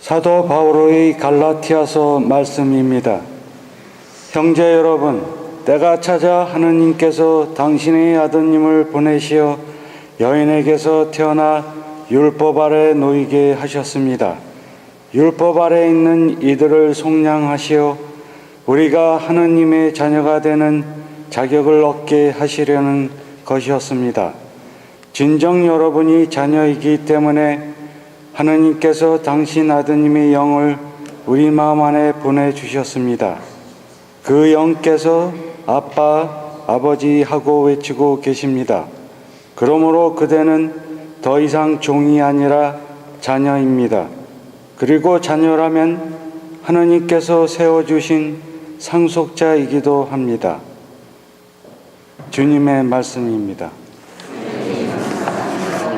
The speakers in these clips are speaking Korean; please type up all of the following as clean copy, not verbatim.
사도 바울의 갈라티아서 말씀입니다. 형제 여러분, 때가 찾아 하느님께서 당신의 아드님을 보내시어 여인에게서 태어나 율법 아래 놓이게 하셨습니다. 율법 아래 있는 이들을 속량하시어 우리가 하느님의 자녀가 되는 자격을 얻게 하시려는 것이었습니다. 진정 여러분이 자녀이기 때문에 하느님께서 당신 아드님의 영을 우리 마음 안에 보내주셨습니다. 그 영께서 아빠, 아버지 하고 외치고 계십니다. 그러므로 그대는 더 이상 종이 아니라 자녀입니다. 그리고 자녀라면 하느님께서 세워주신 상속자이기도 합니다. 주님의 말씀입니다.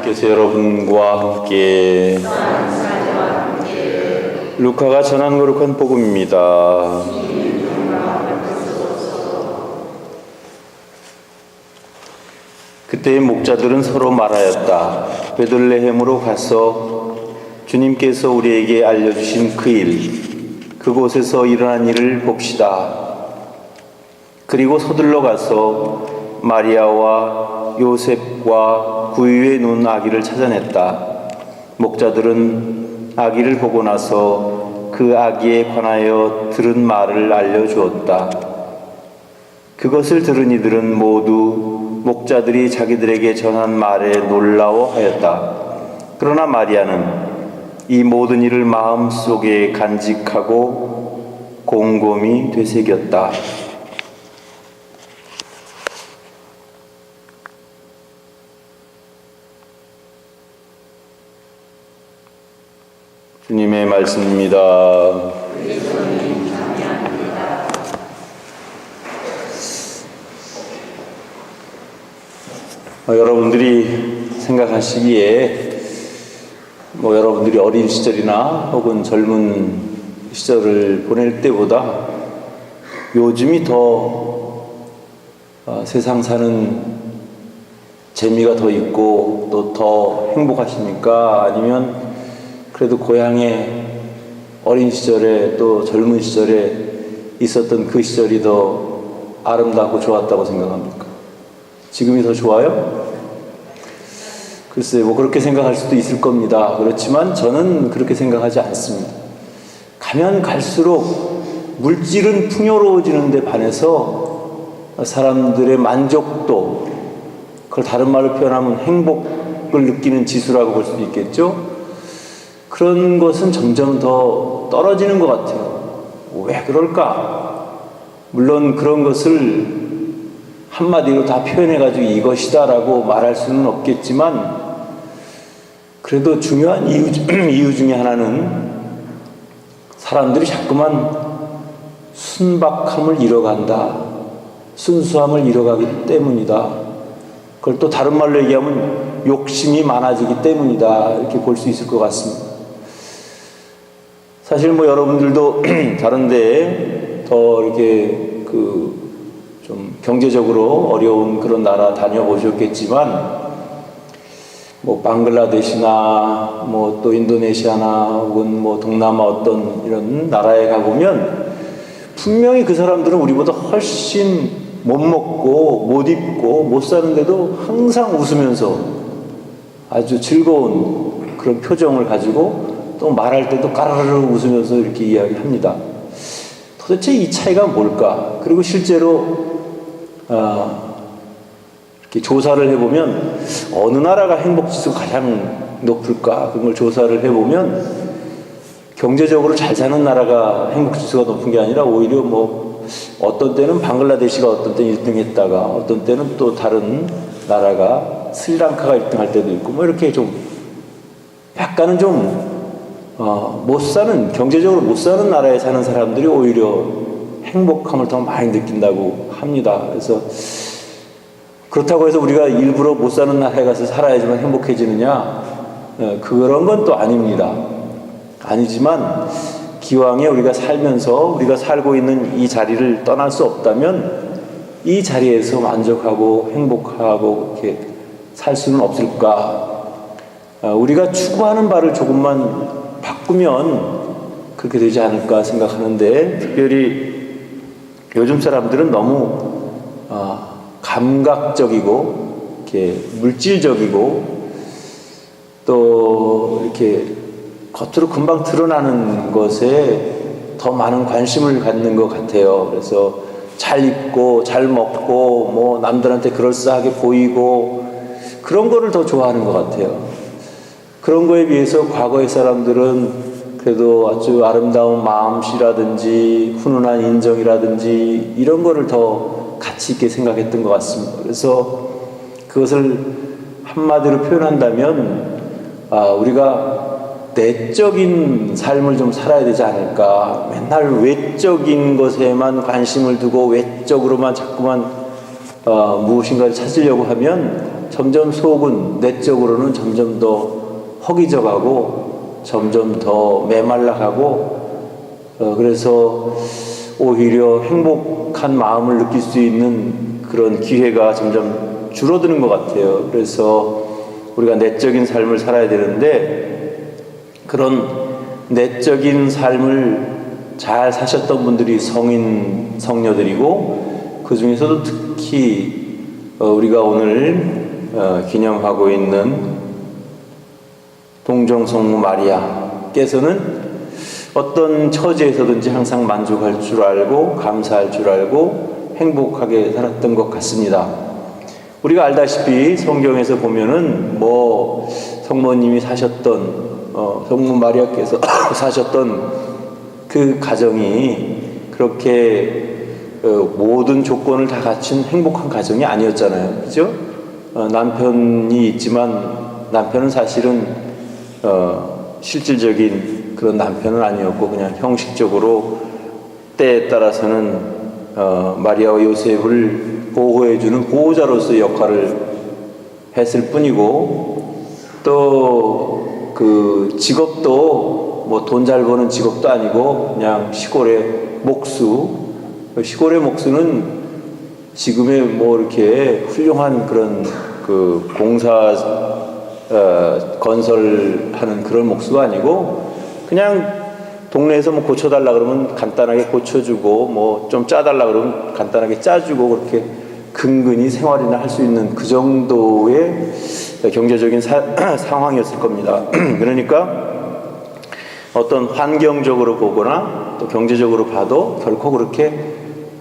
하나님께서 여러분과 함께 루카가 전한 거룩한 복음입니다. 그때의 목자들은 서로 말하였다. 베들레헴으로 가서 주님께서 우리에게 알려주신 그 일, 그곳에서 일어난 일을 봅시다. 그리고 서둘러 가서 마리아와 요셉과 구유에 누운 아기를 찾아냈다. 목자들은 아기를 보고 나서 그 아기에 관하여 들은 말을 알려주었다. 그것을 들은 이들은 모두 목자들이 자기들에게 전한 말에 놀라워하였다. 그러나 마리아는 이 모든 일을 마음속에 간직하고 곰곰이 되새겼다. 주님의 말씀입니다. 여러분들이 생각하시기에 여러분들이 어린 시절이나 혹은 젊은 시절을 보낼 때보다 요즘이 더 세상 사는 재미가 더 있고 또 더 행복하십니까? 아니면 그래도 고향에 어린 시절에 또 젊은 시절에 있었던 그 시절이 더 아름답고 좋았다고 생각합니까? 지금이 더 좋아요? 글쎄요, 그렇게 생각할 수도 있을 겁니다. 그렇지만 저는 그렇게 생각하지 않습니다. 가면 갈수록 물질은 풍요로워지는데 반해서 사람들의 만족도, 그걸 다른 말로 표현하면 행복을 느끼는 지수라고 볼 수도 있겠죠? 그런 것은 점점 더 떨어지는 것 같아요. 왜 그럴까? 물론 그런 것을 한마디로 다 표현해가지고 이것이다라고 말할 수는 없겠지만 그래도 중요한 이유 중에 하나는 사람들이 자꾸만 순박함을 잃어간다. 순수함을 잃어가기 때문이다. 그걸 또 다른 말로 얘기하면 욕심이 많아지기 때문이다. 이렇게 볼 수 있을 것 같습니다. 사실 여러분들도 다른 데에 더 이렇게 좀 경제적으로 어려운 그런 나라 다녀보셨겠지만 방글라데시나 또 인도네시아나 혹은 동남아 어떤 이런 나라에 가보면 분명히 그 사람들은 우리보다 훨씬 못 먹고 못 입고 못 사는데도 항상 웃으면서 아주 즐거운 그런 표정을 가지고 또 말할 때도 까르르 웃으면서 이렇게 이야기합니다. 도대체 이 차이가 뭘까? 그리고 실제로 이렇게 조사를 해보면 어느 나라가 행복지수가 가장 높을까? 그런 걸 조사를 해보면 경제적으로 잘 사는 나라가 행복지수가 높은 게 아니라 오히려 어떤 때는 방글라데시가 어떤 때 1등 했다가 어떤 때는 또 다른 나라가 스리랑카가 1등 할 때도 있고 이렇게 좀 약간은 좀 못 사는, 경제적으로 못 사는 나라에 사는 사람들이 오히려 행복함을 더 많이 느낀다고 합니다. 그래서 그렇다고 해서 우리가 일부러 못 사는 나라에 가서 살아야지만 행복해지느냐? 그런 건 또 아닙니다. 아니지만 기왕에 우리가 살면서 우리가 살고 있는 이 자리를 떠날 수 없다면 이 자리에서 만족하고 행복하고 이렇게 살 수는 없을까? 우리가 추구하는 바를 조금만 바꾸면 그렇게 되지 않을까 생각하는데, 특별히 요즘 사람들은 너무 감각적이고 이렇게 물질적이고 또 이렇게 겉으로 금방 드러나는 것에 더 많은 관심을 갖는 것 같아요. 그래서 잘 입고 잘 먹고 뭐 남들한테 그럴싸하게 보이고 그런 거를 더 좋아하는 것 같아요. 그런 거에 비해서 과거의 사람들은 그래도 아주 아름다운 마음씨라든지 훈훈한 인정이라든지 이런 거를 더 가치 있게 생각했던 것 같습니다. 그래서 그것을 한마디로 표현한다면 우리가 내적인 삶을 좀 살아야 되지 않을까. 맨날 외적인 것에만 관심을 두고 외적으로만 자꾸만 무엇인가를 찾으려고 하면 점점 속은 내적으로는 점점 더 허기져가고 점점 더 메말라가고 그래서 오히려 행복한 마음을 느낄 수 있는 그런 기회가 점점 줄어드는 것 같아요. 그래서 우리가 내적인 삶을 살아야 되는데 그런 내적인 삶을 잘 사셨던 분들이 성인 성녀들이고 그 중에서도 특히 우리가 오늘 기념하고 있는 동정성모 마리아께서는 어떤 처지에서든지 항상 만족할 줄 알고 감사할 줄 알고 행복하게 살았던 것 같습니다. 우리가 알다시피 성경에서 보면은 뭐 성모님이 사셨던 성모 마리아께서 사셨던 그 가정이 그렇게 모든 조건을 다 갖춘 행복한 가정이 아니었잖아요. 그죠? 남편이 있지만 남편은 사실은 실질적인 그런 남편은 아니었고 그냥 형식적으로 때에 따라서는 마리아와 요셉을 보호해주는 보호자로서의 역할을 했을 뿐이고 또 그 직업도 뭐 돈 잘 버는 직업도 아니고 그냥 시골의 목수. 시골의 목수는 지금의 뭐 이렇게 훌륭한 그런 그 공사 건설하는 그런 목수가 아니고 그냥 동네에서 뭐 고쳐달라 그러면 간단하게 고쳐주고 뭐 좀 짜달라 그러면 간단하게 짜주고 그렇게 근근히 생활이나 할 수 있는 그 정도의 경제적인 상황이었을 겁니다. 그러니까 어떤 환경적으로 보거나 또 경제적으로 봐도 결코 그렇게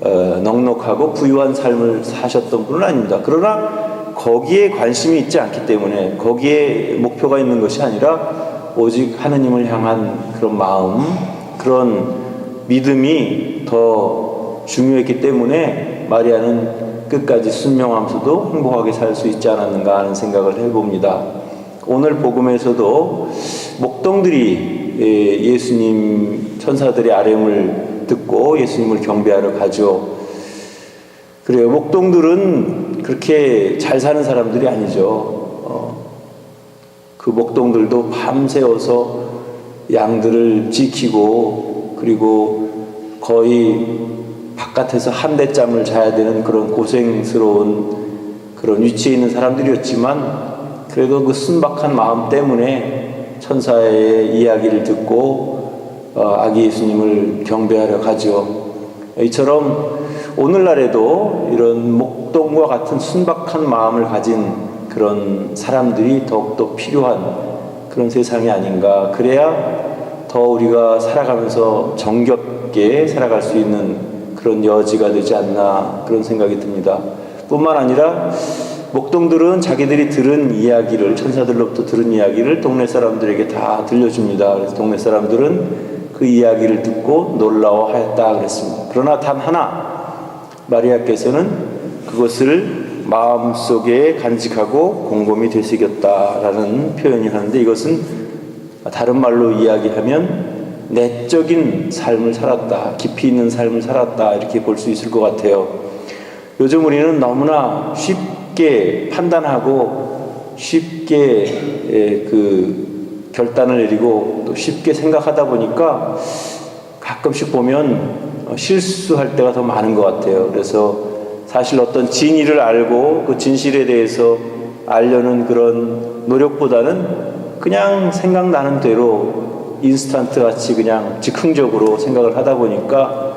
넉넉하고 부유한 삶을 사셨던 분은 아닙니다. 그러나 거기에 관심이 있지 않기 때문에 거기에 목표가 있는 것이 아니라 오직 하느님을 향한 그런 마음, 그런 믿음이 더 중요했기 때문에 마리아는 끝까지 순명하면서도 행복하게 살 수 있지 않았는가 하는 생각을 해봅니다. 오늘 복음에서도 목동들이 예수님 천사들의 아뢰음을 듣고 예수님을 경배하러 가죠. 그래요. 목동들은 그렇게 잘 사는 사람들이 아니죠. 그 목동들도 밤새워서 양들을 지키고 그리고 거의 바깥에서 한 대짬을 자야 되는 그런 고생스러운 그런 위치에 있는 사람들이었지만 그래도 그 순박한 마음 때문에 천사의 이야기를 듣고 아기 예수님을 경배하러 가죠. 이처럼 오늘날에도 이런 목동과 같은 순박한 마음을 가진 그런 사람들이 더욱더 필요한 그런 세상이 아닌가. 그래야 더 우리가 살아가면서 정겹게 살아갈 수 있는 그런 여지가 되지 않나 그런 생각이 듭니다. 뿐만 아니라 목동들은 자기들이 들은 이야기를 천사들로부터 들은 이야기를 동네 사람들에게 다 들려줍니다. 그래서 동네 사람들은 그 이야기를 듣고 놀라워하였다 그랬습니다. 그러나 단 하나 마리아께서는 그것을 마음속에 간직하고 곰곰이 되새겼다라는 표현이 하는데 이것은 다른 말로 이야기하면 내적인 삶을 살았다, 깊이 있는 삶을 살았다 이렇게 볼 수 있을 것 같아요. 요즘 우리는 너무나 쉽게 판단하고 쉽게 그 결단을 내리고 또 쉽게 생각하다 보니까 가끔씩 보면 실수할 때가 더 많은 것 같아요. 그래서 사실 어떤 진리를 알고 그 진실에 대해서 알려는 그런 노력보다는 그냥 생각나는 대로 인스턴트 같이 그냥 즉흥적으로 생각을 하다 보니까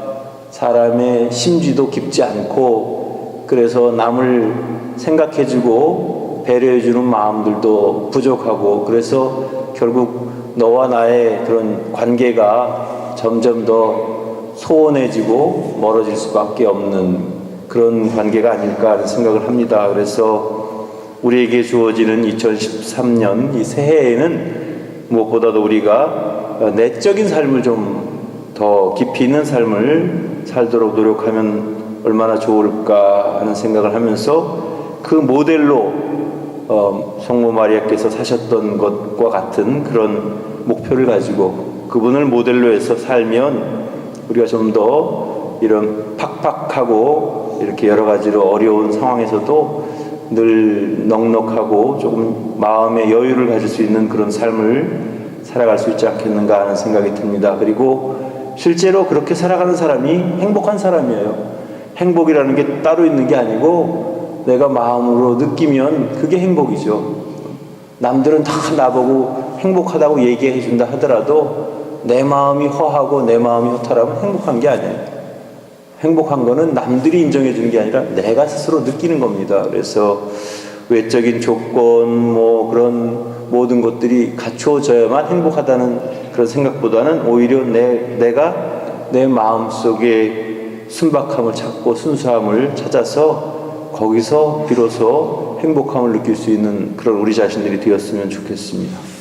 사람의 심지도 깊지 않고, 그래서 남을 생각해주고 배려해주는 마음들도 부족하고, 그래서 결국 너와 나의 그런 관계가 점점 더 소원해지고 멀어질 수밖에 없는 그런 관계가 아닐까 하는 생각을 합니다. 그래서 우리에게 주어지는 2013년 이 새해에는 무엇보다도 우리가 내적인 삶을 좀 더 깊이 있는 삶을 살도록 노력하면 얼마나 좋을까 하는 생각을 하면서, 그 모델로 성모 마리아께서 사셨던 것과 같은 그런 목표를 가지고 그분을 모델로 해서 살면 우리가 좀 더 이런 팍팍하고 이렇게 여러 가지로 어려운 상황에서도 늘 넉넉하고 조금 마음의 여유를 가질 수 있는 그런 삶을 살아갈 수 있지 않겠는가 하는 생각이 듭니다. 그리고 실제로 그렇게 살아가는 사람이 행복한 사람이에요. 행복이라는 게 따로 있는 게 아니고 내가 마음으로 느끼면 그게 행복이죠. 남들은 다 나보고 행복하다고 얘기해 준다 하더라도 내 마음이 허하고 내 마음이 허탈하면 행복한 게 아니에요. 행복한 거는 남들이 인정해 주는 게 아니라 내가 스스로 느끼는 겁니다. 그래서 외적인 조건 뭐 그런 모든 것들이 갖추어져야만 행복하다는 그런 생각보다는 오히려 내가 내 마음속에 순박함을 찾고 순수함을 찾아서 거기서 비로소 행복함을 느낄 수 있는 그런 우리 자신들이 되었으면 좋겠습니다.